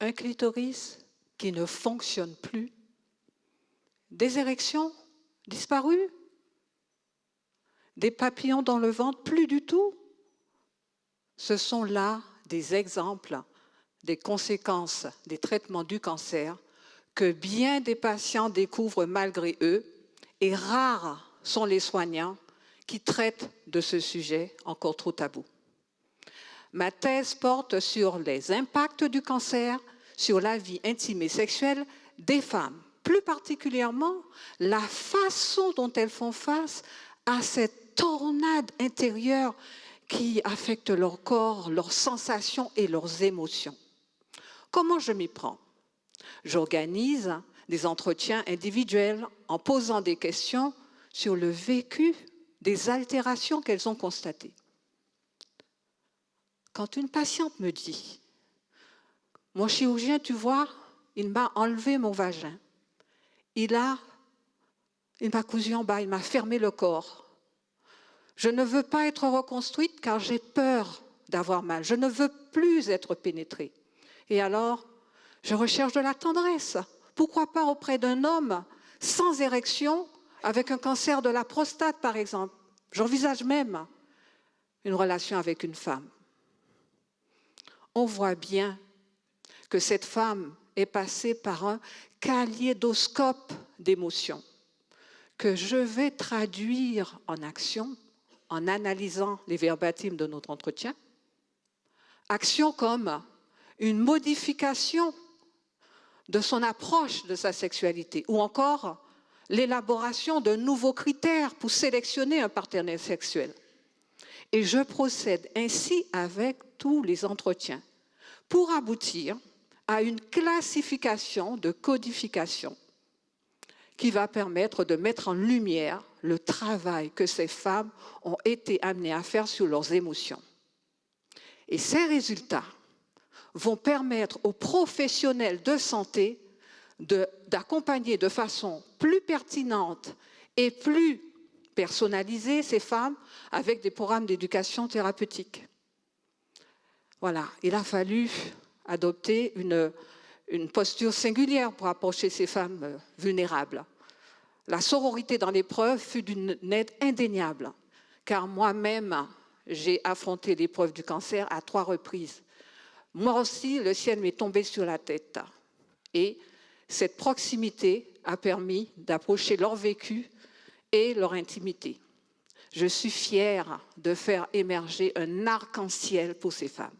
un clitoris qui ne fonctionne plus, des érections disparues, des papillons dans le ventre, plus du tout. Ce sont là des exemples des conséquences des traitements du cancer que bien des patients découvrent malgré eux, et rares sont les soignants qui traitent de ce sujet encore trop tabou. Ma thèse porte sur les impacts du cancer sur la vie intime et sexuelle des femmes, plus particulièrement la façon dont elles font face à cette tornade intérieure qui affecte leur corps, leurs sensations et leurs émotions. Comment je m'y prends? J'organise des entretiens individuels en posant des questions sur le vécu des altérations qu'elles ont constatées. Quand une patiente me dit « Mon chirurgien, tu vois, il m'a enlevé mon vagin, il m'a cousu en bas, il m'a fermé le corps. Je ne veux pas être reconstruite car j'ai peur d'avoir mal, je ne veux plus être pénétrée. Et alors, je recherche de la tendresse. Pourquoi pas auprès d'un homme sans érection, avec un cancer de la prostate par exemple. J'envisage même une relation avec une femme. » On voit bien que cette femme est passée par un kaléidoscope d'émotions que je vais traduire en action en analysant les verbatims de notre entretien. Action comme une modification de son approche de sa sexualité ou encore l'élaboration de nouveaux critères pour sélectionner un partenaire sexuel. Et je procède ainsi avec tous les entretiens pour aboutir à une classification de codification qui va permettre de mettre en lumière le travail que ces femmes ont été amenées à faire sur leurs émotions. Et ces résultats vont permettre aux professionnels de santé d'accompagner de façon plus pertinente et plus personnalisée ces femmes avec des programmes d'éducation thérapeutique. Voilà, il a fallu adopter une posture singulière pour approcher ces femmes vulnérables. La sororité dans l'épreuve fut d'une aide indéniable, car moi-même, j'ai affronté l'épreuve du cancer à 3 reprises. Moi aussi, le ciel m'est tombé sur la tête. Et cette proximité a permis d'approcher leur vécu et leur intimité. Je suis fière de faire émerger un arc-en-ciel pour ces femmes.